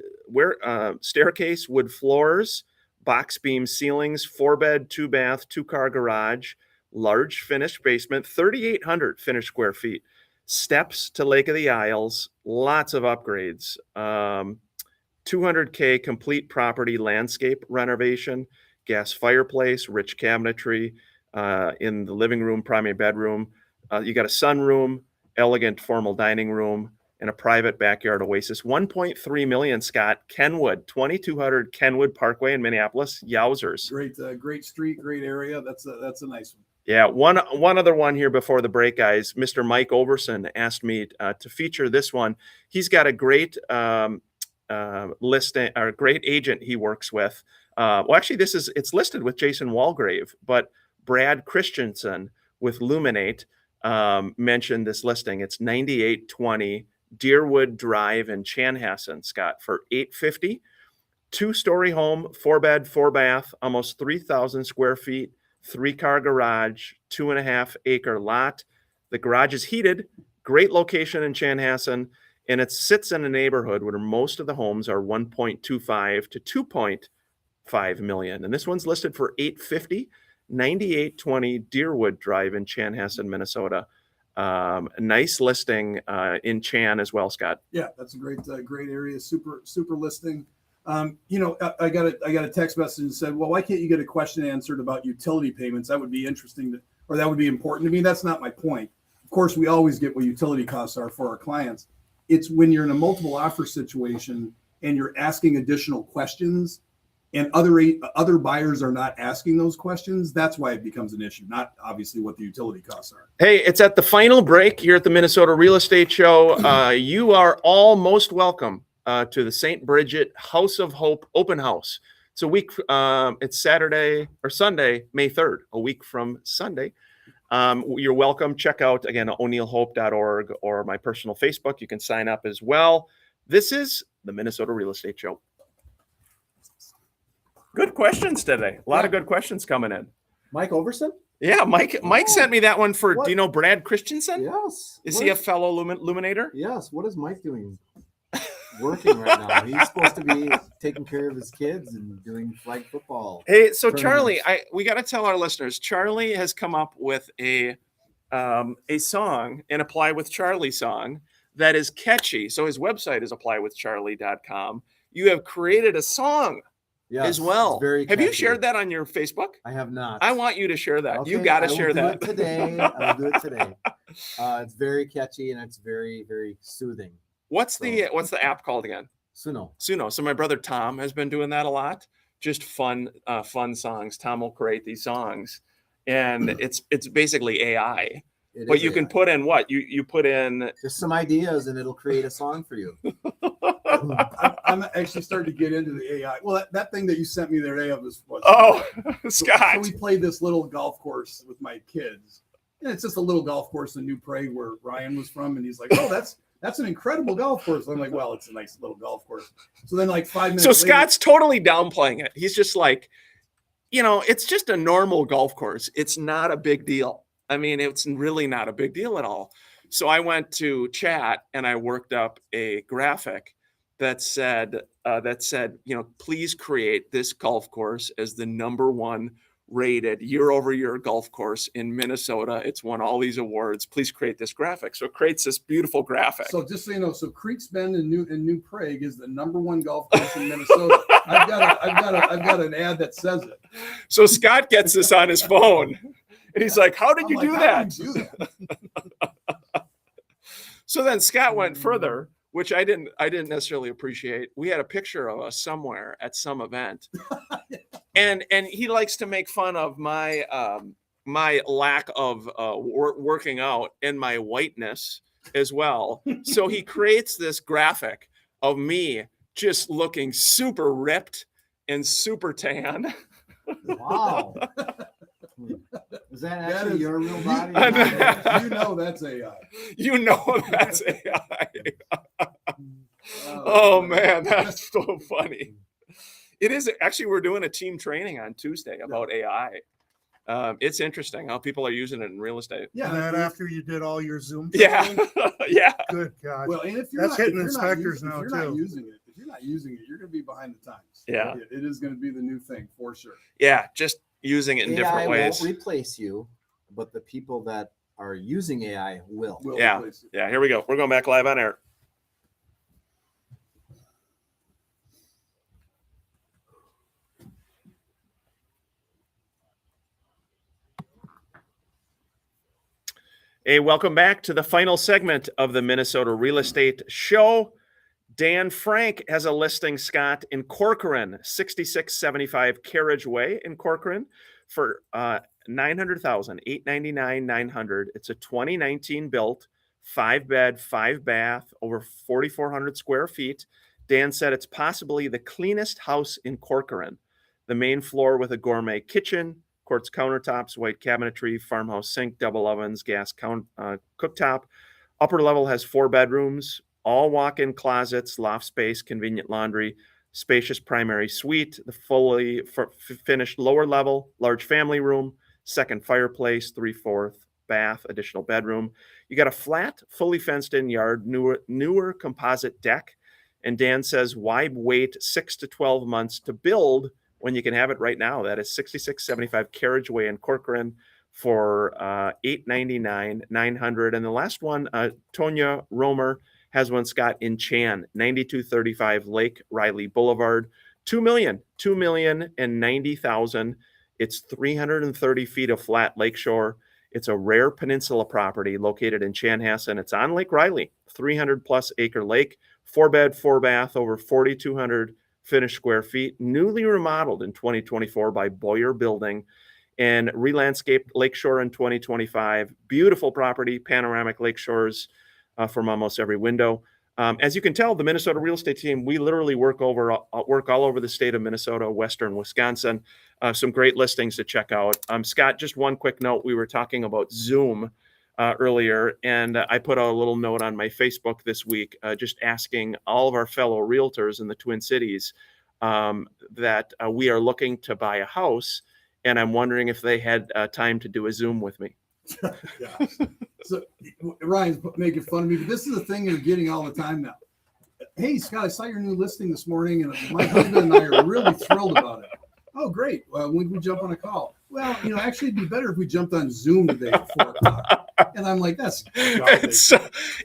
A: staircase, wood floors, box beam ceilings, 4-bed, 2-bath, 2-car garage, large finished basement, 3,800 finished square feet. Steps to Lake of the Isles, lots of upgrades. 200K complete property landscape renovation, gas fireplace, rich cabinetry in the living room, primary bedroom. You got a sunroom, elegant formal dining room, and a private backyard oasis. 1.3 million, Scott. Kenwood, 2200 Kenwood Parkway in Minneapolis. Yowzers.
B: Great street, great area. That's a nice one.
A: Yeah, one other one here before the break, guys. Mr. Mike Overson asked me to feature this one. He's got a great listing, or a great agent he works with. Well, actually, it's listed with Jason Walgrave, but Brad Christensen with Luminate mentioned this listing. It's 9820 Deerwood Drive in Chanhassen, Scott, for $850. 2-story home, 4-bed, 4-bath, almost 3,000 square feet. 3-car garage, 2.5-acre lot. The garage is heated. Great location in Chanhassen, and it sits in a neighborhood where most of the homes are 1.25 to 2.5 million. And this one's listed for $850, 9820 Deerwood Drive in Chanhassen, Minnesota. A nice listing in Chan as well, Scott.
B: Yeah, that's a great area. Super listing. I got a text message that said, well, why can't you get a question answered about utility payments? That would be interesting or that would be important to me. That's not my point. Of course, we always get what utility costs are for our clients. It's when you're in a multiple offer situation and you're asking additional questions and other buyers are not asking those questions. That's why it becomes an issue, not obviously what the utility costs are.
A: Hey, it's at the final break here at the Minnesota Real Estate Show. You are all most welcome to the St. Bridget House of Hope open house. It's a week. It's Saturday or Sunday, May 3rd, a week from Sunday. You're welcome. Check out, again, o'neillhope.org or my personal Facebook. You can sign up as well. This is the Minnesota Real Estate Show. Good questions today. A lot of good questions coming in.
C: Mike Overson?
A: Yeah, Mike sent me that one for,
C: What?
A: do you know Brad Christensen?
C: Yes.
A: Is he a fellow Luminator?
C: Yes. What is Mike doing? Working right now. He's supposed to be taking care of his kids and doing flag football.
A: Hey, so
C: tournaments.
A: Charlie, we got to tell our listeners, Charlie has come up with a song, an Apply with Charlie song that is catchy. So his website is applywithcharlie.com. You have created a song
C: Yes,
A: as well.
C: it's very
A: Have you
C: catchy.
A: shared that on your Facebook?
C: I have not.
A: I want you to share that. You
C: Okay,
A: got to
C: I will
A: share
C: do
A: that
C: it today. I'll do it today. It's very catchy and it's very, very soothing.
A: What's the app called again?
C: Suno.
A: Suno. So my brother Tom has been doing that a lot. Just fun songs. Tom will create these songs, and it's basically AI.
C: It
A: But
C: is
A: you can
C: AI.
A: put in what? You put in
C: Just some ideas and it'll create a song for you.
B: I'm actually starting to get into the AI. Well, that thing that you sent me there, was
A: oh
B: So
A: Scott.
B: we played this little golf course with my kids. And it's just a little golf course in New Prague where Ryan was from. And he's like, oh, that's an incredible golf course. I'm like, well, it's a nice little golf course. So then like 5 minutes
A: So
B: later,
A: Scott's totally downplaying it. He's just like, it's just a normal golf course. It's not a big deal. I mean, it's really not a big deal at all. So I went to chat and I worked up a graphic that said, please create this golf course as the #1 rated year-over-year golf course in Minnesota. It's won all these awards. Please create this graphic. So it creates this beautiful graphic.
B: so just so you know, so Creeks Bend in New Prague is the #1 golf course in Minnesota. I've got an ad that says it.
A: So Scott gets this on his phone and he's like, how did
B: I'm
A: you
B: like,
A: do
B: how
A: that?
B: did you do that?
A: So then Scott went further, which I didn't necessarily appreciate. We had a picture of us somewhere at some event, and he likes to make fun of my my lack of working out and my whiteness as well. So he creates this graphic of me just looking super ripped and super tan.
C: Wow. Is that
B: That
C: actually
B: is-
C: your real body?
B: You know that's AI.
A: You know that's AI. Oh man, that's so funny. It is actually, we're doing a team training on Tuesday about AI. It's interesting how people are using it in real estate.
B: Yeah.
D: And then after you did all your Zoom
A: Yeah,
D: training,
A: yeah.
D: good God.
B: Well, and if you're
D: That's
B: not,
D: hitting
B: if you're not
D: inspectors
B: using-
D: now,
B: if you're not
D: too.
B: using it, if you're not using it, you're going to be behind the times.
A: Yeah.
B: It is going to be the new thing for sure.
A: Yeah, just using it in different
C: AI
A: ways.
C: won't replace you, but the people that are using AI will.
B: Will
A: Yeah.
B: replace it.
A: Yeah, here we go. We're going back live on air. Hey, welcome back to the final segment of the Minnesota Real Estate Show. Dan Frank has a listing, Scott, in Corcoran, 6675 Carriage Way in Corcoran for $900,000, $899,000, $900. It's a 2019 built, 5-bed, 5-bath, over 4,400 square feet. Dan said it's possibly the cleanest house in Corcoran. The main floor with a gourmet kitchen, quartz countertops, white cabinetry, farmhouse sink, double ovens, gas cooktop. Upper level has 4 bedrooms, all walk-in closets, loft space, convenient laundry, spacious primary suite, the fully finished lower level, large family room, second fireplace, 3/4 bath, additional bedroom. You got a flat, fully fenced-in yard, newer composite deck. And Dan says, why wait 6 to 12 months to build when you can have it right now? That is 6675 Carriageway in Corcoran for $899,000, $900. And the last one, Tonya Romer has one, Scott, in Chan, 9235 Lake Riley Boulevard, $2,090,000. It's 330 feet of flat lakeshore. It's a rare peninsula property located in Chanhassen. It's on Lake Riley, 300 plus acre lake, 4-bed, 4-bath, over 4,200 finished square feet, newly remodeled in 2024 by Boyer Building, and re-landscaped lakeshore in 2025. Beautiful property, panoramic lakeshores from almost every window. As you can tell, the Minnesota real estate team, we literally work all over the state of Minnesota, western Wisconsin. Some great listings to check out. Scott, just one quick note. We were talking about Zoom earlier, and I put a little note on my Facebook this week, just asking all of our fellow realtors in the Twin Cities that we are looking to buy a house, and I'm wondering if they had time to do a Zoom with me.
B: Gosh. So Ryan's making fun of me, but this is the thing you're getting all the time now. Hey, Scott, I saw your new listing this morning, and my husband and I are really thrilled about it. Oh, great. When can we jump on a call? Well, actually, it'd be better if we jumped on Zoom today at 4 o'clock. And I'm like, that's garbage.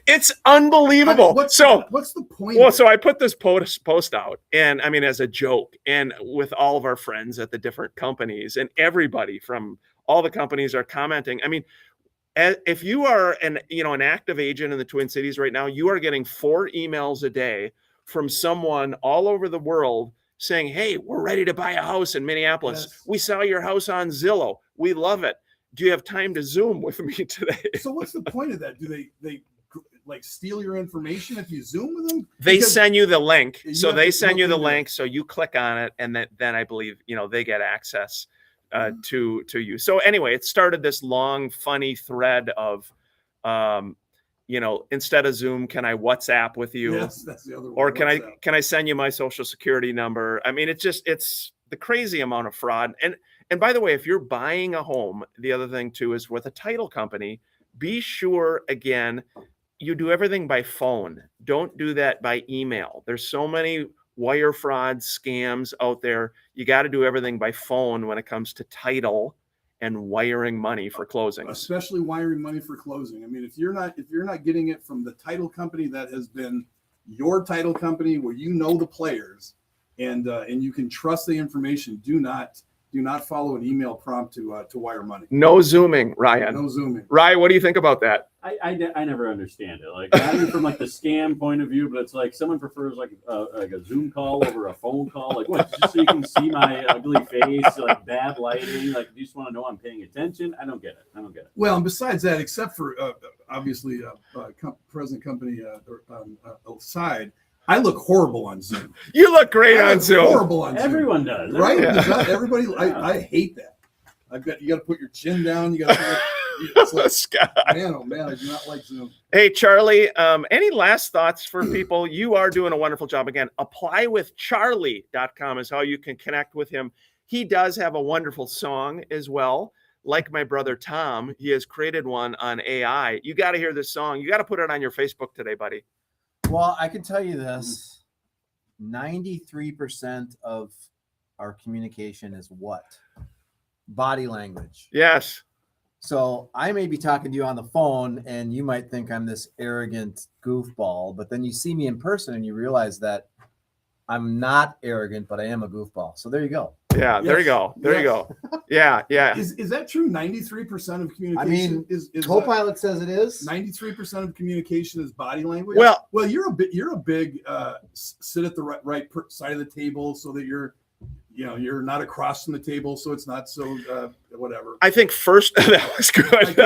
A: It's unbelievable.
B: What's the point?
A: Well,
B: of it?
A: so I put this post out, and I mean, as a joke, and with all of our friends at the different companies, and everybody from all the companies are commenting. I mean, if you are an active agent in the Twin Cities right now, you are getting 4 emails a day from someone all over the world saying, hey, we're ready to buy a house in Minneapolis.
B: Yes.
A: We saw your house on Zillow. We love it. do you have time to Zoom with me today?
B: So what's the point of that? Do they like steal your information if you Zoom with them?
A: They
B: Because
A: send you the link.
B: you
A: So
B: have
A: they
B: to
A: send
B: look
A: you the
B: into it.
A: link. So you click on it. And then I believe, they get access to you. So anyway, it started this long, funny thread of, instead of Zoom, can I WhatsApp with you?
B: Yes, that's the other one.
A: Or can
B: WhatsApp.
A: I send you my social security number? I mean, it's the crazy amount of fraud. And by the way, if you're buying a home, the other thing too is with a title company, be sure again, you do everything by phone. Don't do that by email. There's so many wire fraud scams out there. You got to do everything by phone when it comes to title and wiring money for closings.
B: Especially wiring money for closing. I mean, if you're not getting it from the title company that has been your title company where you know the players and you can trust the information, do not follow an email prompt to wire money.
A: No Zooming, Ryan.
B: No Zooming.
A: Ryan, what do you think about that?
E: I never understand it. Like, not even from like the scam point of view, but it's like someone prefers like a Zoom call over a phone call. Like, what? Just so you can see my ugly face, like bad lighting. Like, you just want to know I'm paying attention. I don't get it.
B: Well, and besides that, except for obviously present company side, I look horrible on Zoom.
A: You look great
B: I
A: on
B: look
A: Zoom.
B: Horrible on Zoom.
E: Everyone does,
B: Right?
A: Yeah.
B: Everybody, I hate that. You got to put your chin down. You got to. It's like,
A: Scott.
B: man, oh man, I do not like Zoom.
A: Hey, Charlie, any last thoughts for people? You are doing a wonderful job. Again, applywithcharlie.com is how you can connect with him. He does have a wonderful song as well. Like my brother Tom, he has created one on AI. You got to hear this song. You got to put it on your Facebook today, buddy.
C: Well, I can tell you this: 93% of our communication is what? Body language.
A: Yes.
C: So I may be talking to you on the phone and you might think I'm this arrogant goofball, but then you see me in person and you realize that I'm not arrogant, but I am a goofball. So there you go.
A: Yeah, there you go. There you go. Yeah, yeah.
B: Is that true? 93% of communication
C: I mean,
B: is
C: Copilot says it is.
B: 93% of communication is body language.
A: Well,
B: you're a big sit at the right side of the table so that you're not across from the table, so it's not so whatever.
A: I think first, that was good.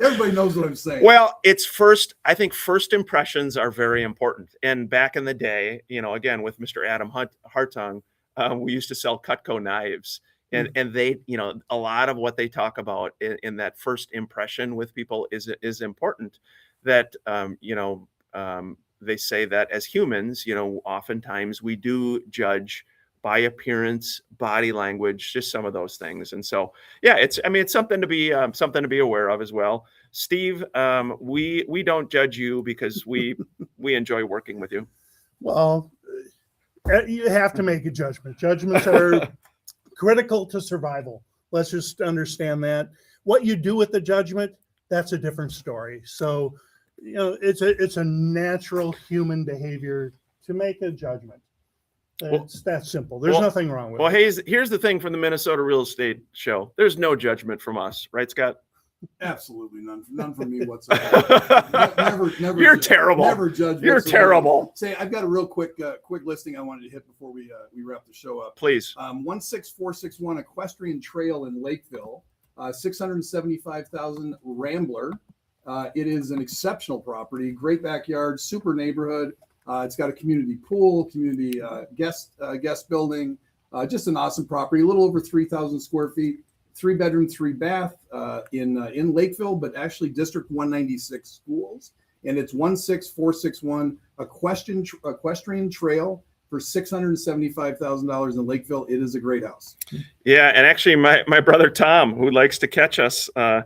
B: Everybody knows what I'm saying.
A: Well, I think first impressions are very important. And back in the day, again, with Mr. Adam Hartung, we used to sell Cutco knives. And they, a lot of what they talk about in that first impression with people is important. That, they say that as humans, oftentimes we do judge by appearance, body language, just some of those things. And so, yeah, it's something to be aware of as well. Steve, we don't judge you because we enjoy working with you.
D: Well, you have to make a judgment. Judgments are critical to survival. Let's just understand that. What you do with the judgment, that's a different story. So, it's a natural human behavior to make a judgment. It's that simple. There's nothing wrong with it.
A: Well, here's the thing from the Minnesota Real Estate Show. There's no judgment from us, right, Scott?
B: Absolutely none from me whatsoever. never.
A: You're terrible.
B: Never judge.
A: You're
B: whatsoever.
A: terrible.
B: Say, I've got a real quick listing I wanted to hit before we wrap the show up.
A: Please.
B: 16461 Equestrian Trail in Lakeville, 675,000 Rambler. It is an exceptional property, great backyard, super neighborhood. It's got a community pool, community guest building, just an awesome property. A little over 3,000 square feet, 3-bedroom, 3-bath in Lakeville, but actually District 196 schools. And it's 16461 Equestrian Trail for $675,000 in Lakeville. It is a great house.
A: Yeah, and actually, my brother Tom, who likes to catch us on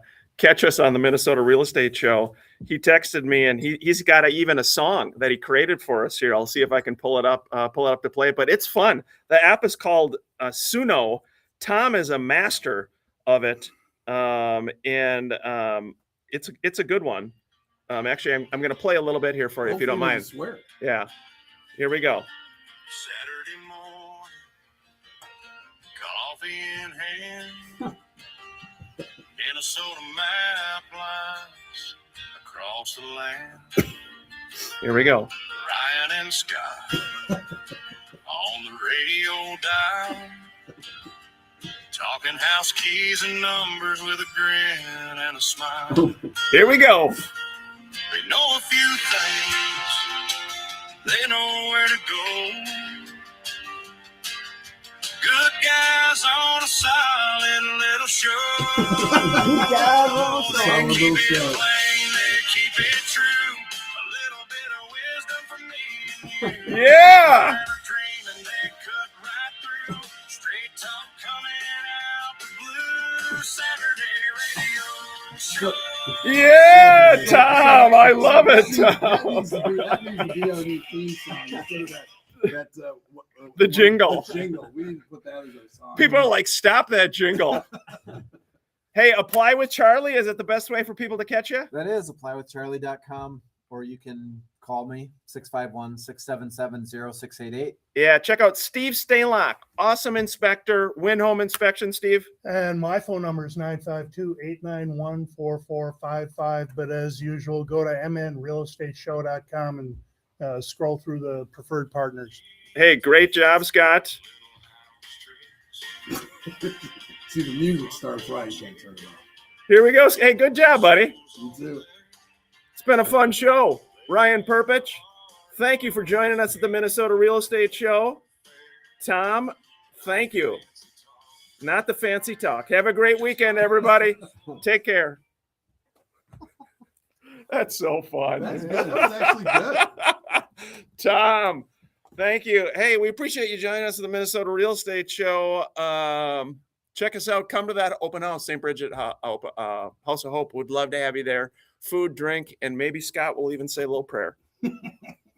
A: the Minnesota Real Estate Show, he texted me, and he's got even a song that he created for us here. I'll see if I can pull it up to play it, but it's fun. The app is called Suno. Tom is a master of it, and it's a good one. Actually, I'm going to play a little bit here for you if you don't mind.
B: Swear.
A: Yeah, here we go.
F: Saturday morning, coffee in hand, Minnesota map lines across the land.
A: Here we go.
F: Ryan and Scott on the radio dial, Talking house keys and numbers with a grin and a smile.
A: Here we go.
F: They know a few things. They know where to go. Good guys on a solid little show. They
B: Solid
F: keep
B: little
F: it
B: show.
F: plain, they keep it true. A little bit of wisdom from me and you.
A: Yeah.
F: Dream and they cut right through. Straight talk coming out the blue. Saturday radio show.
A: Yeah, Tom. I love it,
B: That
A: Tom.
B: needs to be our new theme song instead of
A: The jingle.
B: The jingle. We need to put that as our song.
A: People are like, stop that jingle. Hey, apply with Charlie. Is it the best way for people to catch you?
C: That is applywithcharlie.com, or you can call me 651-677-0688.
A: Yeah, check out Steve Staylock. Awesome inspector. Win home inspection, Steve.
D: And my phone number is 952-891-4455. But as usual, go to mnrealestateshow.com and scroll through the preferred partners.
A: Hey, great job, Scott.
B: See, the music starts right. You can't turn it off.
A: Here we go. Hey, good job, buddy.
B: Me too.
A: It's been a fun show. Ryan Perpich, thank you for joining us at the Minnesota Real Estate Show. Tom, thank you. Not the fancy talk. Have a great weekend, everybody. Take care. That's so fun.
B: That's good. That's actually good.
A: Tom, thank you. Hey, we appreciate you joining us at the Minnesota Real Estate Show. Check us out. Come to that open house, St. Bridget House of Hope. Would love to have you there. Food, drink, and maybe Scott will even say a little prayer.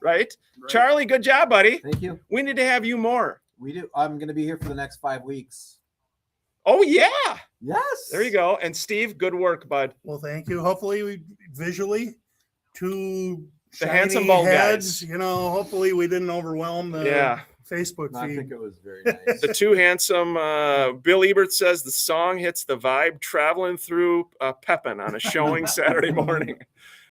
A: Right? Charlie, good job, buddy.
C: Thank you.
A: We need to have you more.
C: We do. I'm going to be here for the next 5 weeks.
A: Oh, yeah.
C: Yes.
A: There you go. And Steve, good work, bud.
D: Well, thank you. Hopefully, we visually, two
A: The
D: shiny
A: handsome bald
D: heads.
A: guys.
D: You know, hopefully we didn't overwhelm the
A: Yeah.
D: Facebook
C: No, I
D: feed.
C: think it was very nice.
A: The two handsome, Bill Ebert says the song hits the vibe traveling through Pepin on a showing Saturday morning.